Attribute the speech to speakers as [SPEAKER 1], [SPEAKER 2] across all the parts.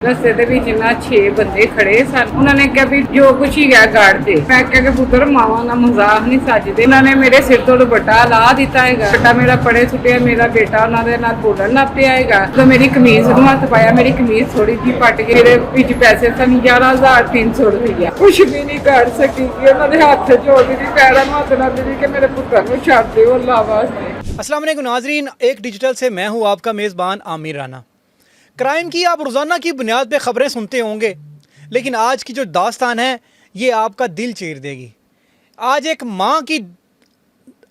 [SPEAKER 1] रस्ते ਦੇ ਵਿੱਚ ਨਾ 6 ਬੰਦੇ ਖੜੇ ਸਨ। ਉਹਨਾਂ ਨੇ ਕਿਹਾ ਵੀ ਜੋ ਕੁਛ ਹੀ ਗਿਆ ਗਾੜ ਤੇ। ਮੈਂ ਕਿਹਾ ਕਿ ਪੁੱਤਰ ਮਾਵਾਂ ਦਾ ਮਜ਼ਾਕ ਨਹੀਂ ਸੱਜਦੇ। ਉਹਨਾਂ ਨੇ ਮੇਰੇ ਸਿਰ ਤੋਂ ਦੁਪੱਟਾ ਲਾ ਦਿੱਤਾ ਹੈਗਾ। ਬੇਟਾ ਮੇਰਾ ਪੜੇ ਸੁੱਟਿਆ, ਮੇਰਾ ਬੇਟਾ ਉਹਨਾਂ ਦੇ ਨਾਲ ਬੋਲਣ ਲੱਗ ਪਿਆ ਹੈਗਾ। ਜਦੋਂ ਮੇਰੀ ਕਮੀਜ਼ ਨੂੰ ਹੱਥ ਪਾਇਆ, ਮੇਰੀ ਕਮੀਜ਼ ਥੋੜੀ ਜਿਹੀ ਪੱਟ ਗਈ। ਮੇਰੇ ਵਿੱਚ ਪੈਸੇ ਸਨ 11,300 ਰੁਪਇਆ। ਕੁਛ ਵੀ ਨਹੀਂ ਕਰ ਸਕੀ ਕਿ ਉਹਨਾਂ ਦੇ ਹੱਥ ਜੋੜਦੀ ਸੀ, ਪੈਰਾਂ ਨੂੰ हथ लाती थी कि मेरे पुत्र को छाड़ दो अल्लाह वास्ते।
[SPEAKER 2] अस्सलाम वालेकुम नाजरीन, एक डिजिटल से मैं हूँ आपका मेज़बान आमिर राना। क्राइम की आप रोज़ाना की बुनियाद पे ख़बरें सुनते होंगे, लेकिन आज की जो दास्तान है ये आपका दिल चीर देगी। आज एक माँ की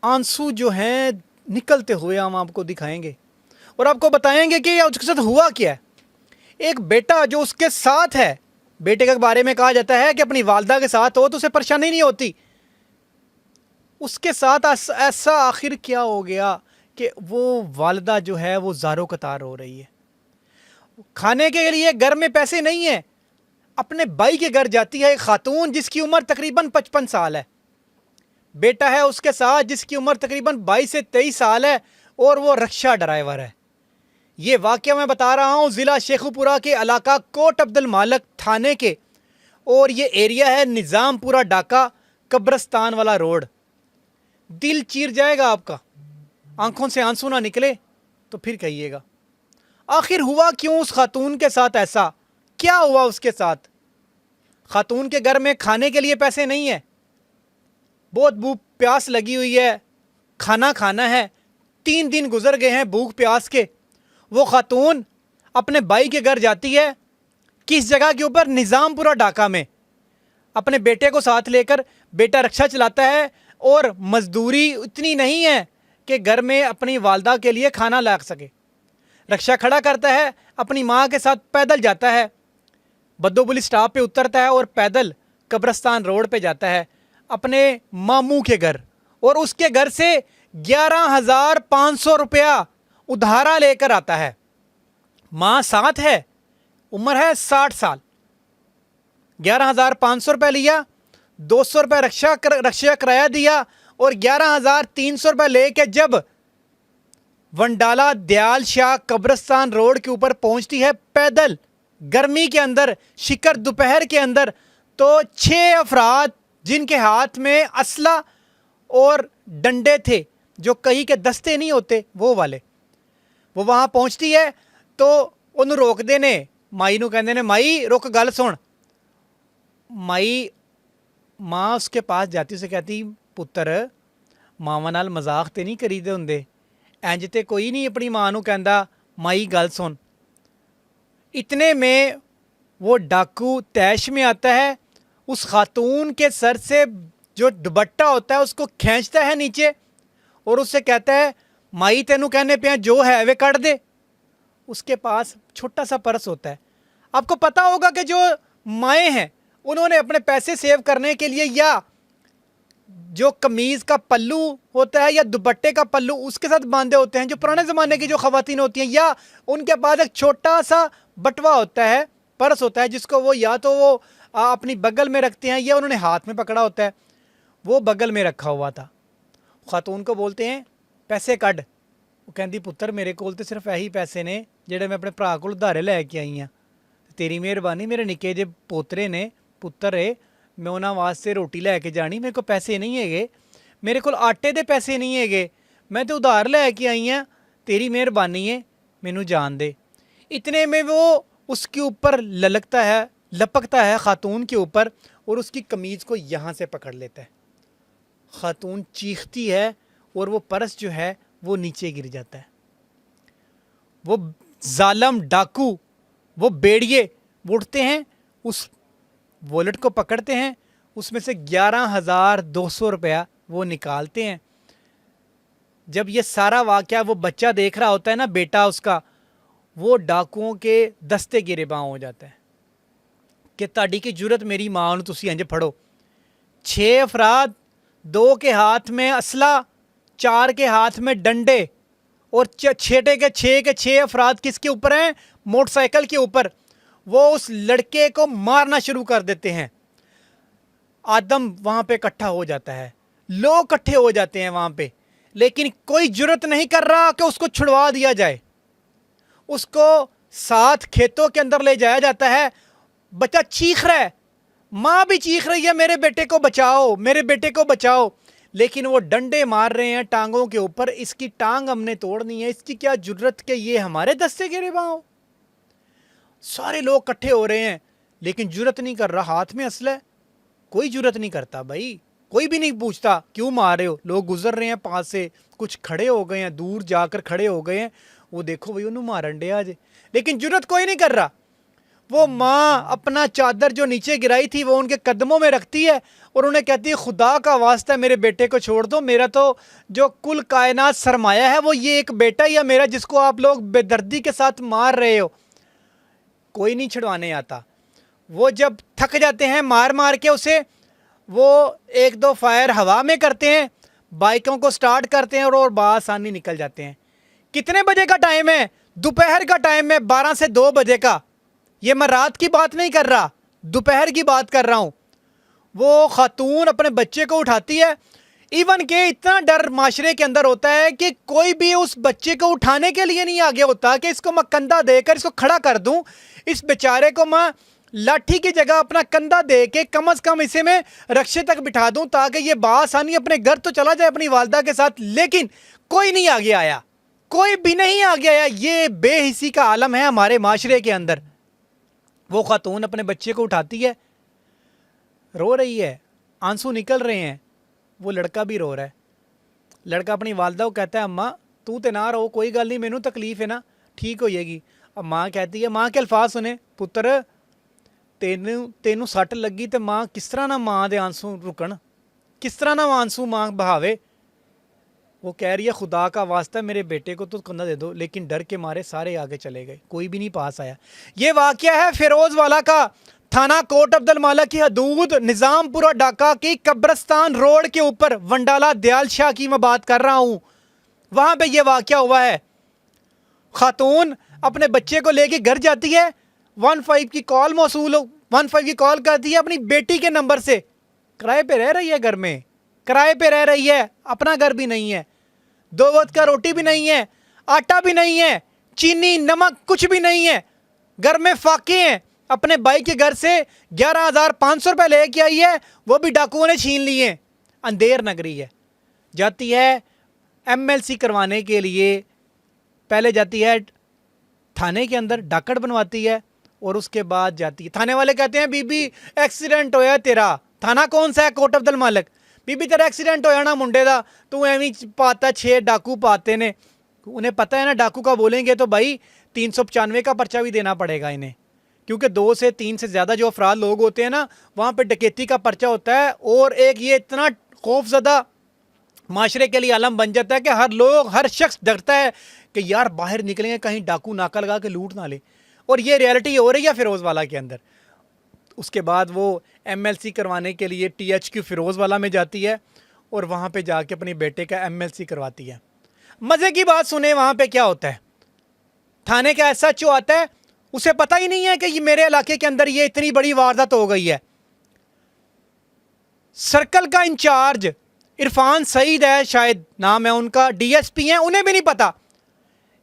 [SPEAKER 2] आंसू जो हैं निकलते हुए हम आपको दिखाएंगे और आपको बताएंगे कि उसके साथ हुआ क्या है। एक बेटा जो उसके साथ है, बेटे के बारे में कहा जाता है कि अपनी वालदा के साथ हो तो उसे परेशानी नहीं होती, उसके साथ ऐसा आखिर क्या हो गया कि वो वालदा जो है वो ज़ारो कतार हो रही है। खाने के लिए घर में पैसे नहीं है, अपने भाई के घर जाती है एक खातून जिसकी उम्र तकरीबन 55 साल है। बेटा है उसके साथ जिसकी उम्र तकरीबन 22 से 23 साल है और वो रिक्शा ड्राइवर है। ये वाक़या मैं बता रहा हूँ ज़िला शेखुपुरा के इलाका कोट अब्दुल मालिक थाने के, और ये एरिया है निज़ामपुरा डाका कब्रस्तान वाला रोड। दिल चीर जाएगा आपका, आंखों से आंसू ना निकले तो फिर कहिएगा आखिर हुआ क्यों उस खातून के साथ ऐसा, क्या हुआ उसके साथ। खातून के घर में खाने के लिए पैसे नहीं है, बहुत भूख प्यास लगी हुई है, खाना खाना है। 3 दिन गुजर गए हैं भूख प्यास के। वो खातून अपने भाई के घर जाती है, किस जगह के ऊपर, निज़ामपुरा डाका में। अपने बेटे को साथ लेकर, बेटा रिक्शा चलाता है और मजदूरी इतनी नहीं है कि घर में अपनी वालदा के लिए खाना ला सके। रिक्शा खड़ा करता है, अपनी माँ के साथ पैदल जाता है, बद्दोबुली स्टॉप पे उतरता है और पैदल कब्रस्तान रोड पे जाता है अपने मामू के घर, और उसके घर से 11,500 रुपया उधारा लेकर आता है। माँ साथ है, उम्र है 60 साल। 11,500 रुपये लिया, 200 रुपये रिक्शा किराया दिया और 11,300 रुपये लेके जब वंडाला दयाल शाह कब्रस्तान रोड के ऊपर पहुंचती है पैदल, गर्मी के अंदर, शिकर दोपहर के अंदर, तो 6 अफराद जिनके हाथ में असला और डंडे थे, जो कहीं के दस्ते नहीं होते वो वाले, वो वहाँ पहुंचती है तो उन्हें रोकते ने, माई नूं कहंदे ने माई रुक गल सुन। माई माँ उसके पास जाती, उसे कहती पुत्र मावां नाल मजाक ते नहीं करीदे हुंदे, इंज ते कोई नहीं अपनी माँ नूं कहंदा माई गल सुन। इतने में वो डाकू तैश में आता है, उस खातून के सर से जो दुपट्टा होता है उसको खींचता है नीचे और उससे कहता है माई तेनू कहने पे जो है वे कट दे। उसके पास छोटा सा पर्स होता है। आपको पता होगा कि जो माएँ हैं उन्होंने अपने पैसे सेव करने के लिए या जो कमीज़ का पल्लू होता है या दुपट्टे का पल्लू उसके साथ बांधे होते हैं, जो पुराने ज़माने की जो ख़वातीन होती हैं, या उनके पास एक छोटा सा बटवा होता है, पर्स होता है, जिसको वो या तो वो अपनी बगल में रखते हैं या उन्होंने हाथ में पकड़ा होता है। वो बगल में रखा हुआ था। खातून को बोलते हैं पैसे कढ़। वो कहती पुत्र मेरे कोल तो सिर्फ यही पैसे ने जेडे मैं अपने भरा को उधारे लैके आई हाँ, तेरी मेहरबानी, मेरे निक्के जे पोतरे ने, पुत्र है, मैं उन्होंने वास्ते रोटी लैके जानी, मेरे को पैसे नहीं है, मेरे को आटे दे पैसे नहीं है, मैं तो उधार लैके आई हाँ, तेरी मेहरबानी है, मैनू जान दे। इतने में वो उसके ऊपर लपकता है खातून के ऊपर और उसकी कमीज़ को यहाँ से पकड़ लेता है। खातून चीखती है और वो पर्स जो है वो नीचे गिर जाता है। वो जालम डाकू, वो बेड़िए उठते हैं, उस वॉलेट को पकड़ते हैं, उसमें से 11,200 रुपया वो निकालते हैं। जब ये सारा वाक़या वो बच्चा देख रहा होता है ना, बेटा उसका, वो डाकुओं के दस्ते गिरेबां हो जाता है कि ताड़ी की जुरत मेरी मां नूं तुसीं इंज फड़ो। 6 अफराद, 2 के हाथ में असला, 4 के हाथ में डंडे, और छठे के 6 अफराद किसके ऊपर हैं, मोटरसाइकिल के ऊपर। वो उस लड़के को मारना शुरू कर देते हैं। आदम वहाँ पे इकट्ठा हो जाता है, लोग इकट्ठे हो जाते हैं वहाँ पे, लेकिन कोई जुर्रत नहीं कर रहा कि उसको छुड़वा दिया जाए। उसको साथ खेतों के अंदर ले जाया जाता है। बच्चा चीख रहा है, माँ भी चीख रही है मेरे बेटे को बचाओ, मेरे बेटे को बचाओ, लेकिन वो डंडे मार रहे हैं टांगों के ऊपर। इसकी टांग हमने तोड़नी है, इसकी क्या जुर्रत के ये हमारे दस्ते गिरेबान हो। सारे लोग इकट्ठे हो रहे हैं लेकिन जुर्रत नहीं कर रहा, हाथ में असला है, कोई जुर्रत नहीं करता भाई, कोई भी नहीं पूछता क्यों मार रहे हो। लोग गुजर रहे हैं पास से, कुछ खड़े हो गए हैं, दूर जाकर खड़े हो गए हैं, वो देखो भाई उन्होंने मारन डे आज, लेकिन जुर्रत कोई नहीं कर रहा। वो माँ अपना चादर जो नीचे गिराई थी वो उनके कदमों में रखती है और उन्हें कहती है खुदा का वास्ता मेरे बेटे को छोड़ दो, मेरा तो जो कुल कायनात सरमाया है वो ये एक बेटा ही है मेरा, जिसको आप लोग बेदर्दी के साथ मार रहे हो। कोई नहीं छुड़वाने आता। वो जब थक जाते हैं मार मार के उसे, वो एक दो फायर हवा में करते हैं, बाइकों को स्टार्ट करते हैं और बासानी निकल जाते हैं। कितने बजे का टाइम है? दोपहर का टाइम है, 12 से 2 बजे का। ये मैं रात की बात नहीं कर रहा, दोपहर की बात कर रहा हूँ। वो खातून अपने बच्चे को उठाती है, इवन के इतना डर माशरे के अंदर होता है कि कोई भी उस बच्चे को उठाने के लिए नहीं आगे होता कि इसको मैं कंधा देकर इसको खड़ा कर दूं, इस बेचारे को मैं लाठी की जगह अपना कंधा दे के कम से कम इसे मैं रक्शे तक बिठा दूं ताकि ये बासानी अपने घर तो चला जाए अपनी वालदा के साथ। लेकिन कोई नहीं आगे आया, कोई भी नहीं आगे आया। ये बेहिसी का आलम है हमारे माशरे के अंदर। वो खातून अपने बच्चे को उठाती है, रो रही है, आंसू निकल रहे हैं, वो लड़का भी रो रहा है। लड़का अपनी वालदा को कहता है अम्मा तू तो ना रो, कोई गल नहीं, मैनू तकलीफ है ना, ठीक हो जाएगी। अब माँ कहती है, माँ के अल्फाज सुने, पुत्र तेनू सट लगी तो माँ किस तरह ना माँ दे आंसू रुकन, किस तरह ना आंसू माँ बहावे। वो कह रही है खुदा का वास्ता मेरे बेटे को तो कंधा दे दो, लेकिन डर के मारे सारे आगे चले गए, कोई भी नहीं पास आया। ये वाकया है फिरोजवाला का, थाना कोट अब्दुल माला की हदूद निज़ामपुरा डाका की कब्रस्तान रोड के ऊपर, वंडाला दयाल शाह की मैं बात कर रहा हूँ। वहाँ पे ये वाकया हुआ है। खातून अपने बच्चे को लेके घर जाती है, 15 की कॉल मौसूल 15 की कॉल करती है अपनी बेटी के नंबर से। किराए पे रह रही है, घर में किराए पे रह रही है, अपना घर भी नहीं है, 2 वक्त का रोटी भी नहीं है, आटा भी नहीं है, चीनी नमक कुछ भी नहीं है, घर में फाके हैं। अपने भाई के घर से 11,500 रुपये लेके आई है, वो भी डाकुओं ने छीन लिए। अंधेर नगरी है। जाती है MLC करवाने के लिए, पहले जाती है थाने के अंदर डाकट बनवाती है और उसके बाद जाती है। थाने वाले कहते हैं बीबी एक्सीडेंट होया तेरा। थाना कौन सा है? कोट अब्दुल मालिक। बीबी तेरा एक्सीडेंट होया ना मुंडे दा, तू एवं पाता 6 डाकू पाते ने। उन्हें पता है ना डाकू का बोलेंगे तो भाई 395 का पर्चा भी देना पड़ेगा इन्हें, क्योंकि 2 से 3 से ज़्यादा जो अफराद लोग होते हैं ना, वहाँ पे डकैती का पर्चा होता है। और एक ये इतना खौफजदा माशरे के लिए आलम बन जाता है कि हर शख्स डरता है कि यार बाहर निकलेंगे कहीं डाकू नाका लगा के लूट ना ले। और ये रियलिटी हो रही है फिरोजवाला के अंदर। उसके बाद वो MLC करवाने के लिए THQ फिरोजवाला में जाती है और वहाँ पे जाके अपने बेटे का MLC करवाती है। मज़े की बात सुने, वहाँ पे क्या होता है, थाने का SHO आता है, उसे पता ही नहीं है कि ये मेरे इलाके के अंदर ये इतनी बड़ी वारदात हो गई है। सर्कल का इंचार्ज इरफान सईद है, शायद नाम है उनका, DSP हैं, उन्हें भी नहीं पता।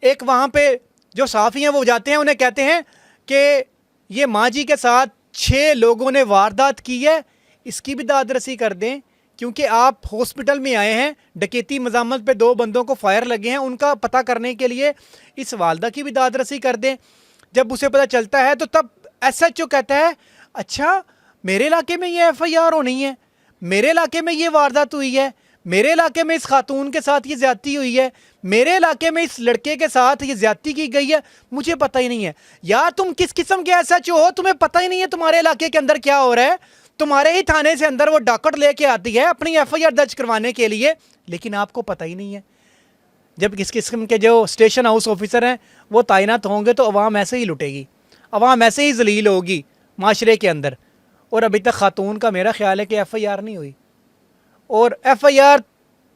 [SPEAKER 2] एक वहाँ पे जो साफ़ी हैं वो जाते हैं, उन्हें कहते हैं कि ये माँ जी के साथ 6 लोगों ने वारदात की है, इसकी भी दादरसी कर दें, क्योंकि आप हॉस्पिटल में आए हैं, डकैती मज़ामत पे 2 बंदों को फायर लगे हैं, उनका पता करने के लिए इस वालदा की भी दादरसी कर दें। जब उसे पता चलता है तो तब SHO कहता है अच्छा मेरे इलाके में ये FIR होनी है, मेरे इलाके में ये वारदात हुई है, मेरे इलाके में इस खातून के साथ ये ज़्यादती हुई है, मेरे इलाके में इस लड़के के साथ ये ज़्यादती की गई है, मुझे पता ही नहीं है। यार तुम किस किस्म के SHO हो, तुम्हें पता ही नहीं है तुम्हारे इलाके के अंदर क्या हो रहा है। तुम्हारे ही थाने से अंदर वो डाकट लेके आती है अपनी FIR दर्ज करवाने के लिए, लेकिन आपको पता ही नहीं है। जब किस किस्म के जो स्टेशन हाउस ऑफिसर हैं वो तैनात होंगे तो अवाम ऐसे ही लुटेगी, अवाम ऐसे ही जलील होगी माशरे के अंदर। और अभी तक खातून का मेरा ख्याल है कि FIR नहीं हुई, और FIR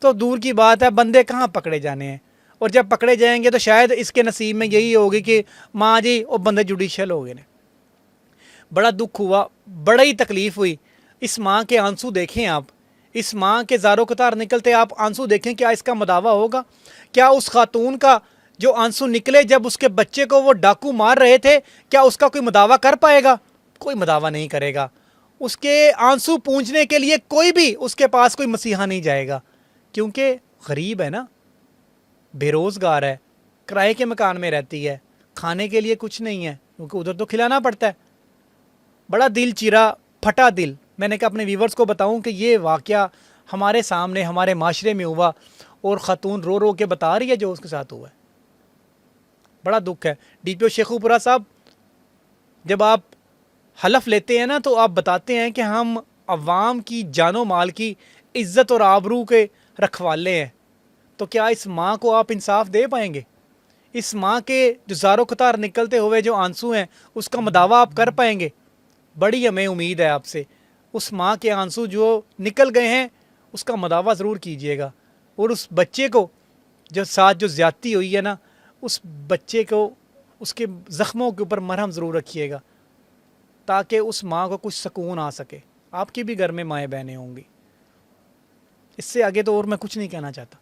[SPEAKER 2] तो दूर की बात है, बंदे कहाँ पकड़े जाने हैं। और जब पकड़े जाएंगे तो शायद इसके नसीब में यही होगी कि माँ जी वो बंदे जुडिशल हो गए ने। बड़ा दुख हुआ, बड़ा ही तकलीफ़ हुई। इस माँ के आंसू देखें आप, इस माँ के ज़ारो कतार निकलते आप आंसू देखें, क्या इसका मदावा होगा? क्या उस खातून का जो आंसू निकले जब उसके बच्चे को वो डाकू मार रहे थे, क्या उसका कोई मुदावा कर पाएगा? कोई मुदावा नहीं करेगा। उसके आंसू पूंछने के लिए कोई भी उसके पास कोई मसीहा नहीं जाएगा, क्योंकि गरीब है ना, बेरोज़गार है, किराए के मकान में रहती है, खाने के लिए कुछ नहीं है, क्योंकि उधर तो खिलाना पड़ता है। बड़ा दिल चीरा, फटा दिल। मैंने कहा अपने व्यूवर्स को बताऊं कि ये वाक़या हमारे सामने, हमारे माशरे में हुआ, और ख़ातून रो रो के बता रही है जो उसके साथ हुआ है। बड़ा दुख है। DPO शेखुपुरा साहब, जब आप हलफ लेते हैं ना, तो आप बताते हैं कि हम अवाम की जानो माल की इज़्ज़त और आबरू के रखवाले हैं, तो क्या इस माँ को आप इंसाफ दे पाएंगे? इस माँ के जो ज़ारो कतार निकलते हुए जो आंसू हैं, उसका मदावा आप कर पाएंगे? बड़ी हमें उम्मीद है आपसे। उस माँ के आंसू जो निकल गए हैं, उसका मदावा ज़रूर कीजिएगा, और उस बच्चे को जो साथ जो ज़्यादती हुई है ना, उस बच्चे को, उसके ज़ख्मों के ऊपर मरहम ज़रूर रखिएगा, ताकि उस माँ को कुछ सुकून आ सके। आपकी भी घर में माएँ बहनें होंगी। इससे आगे तो और मैं कुछ नहीं कहना चाहता,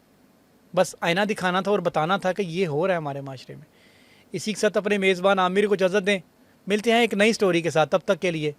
[SPEAKER 2] बस आईना दिखाना था और बताना था कि ये हो रहा है हमारे माशरे में। इसी के साथ अपने मेज़बान आमिर को इजाज़त दें। मिलते हैं एक नई स्टोरी के साथ, तब तक के लिए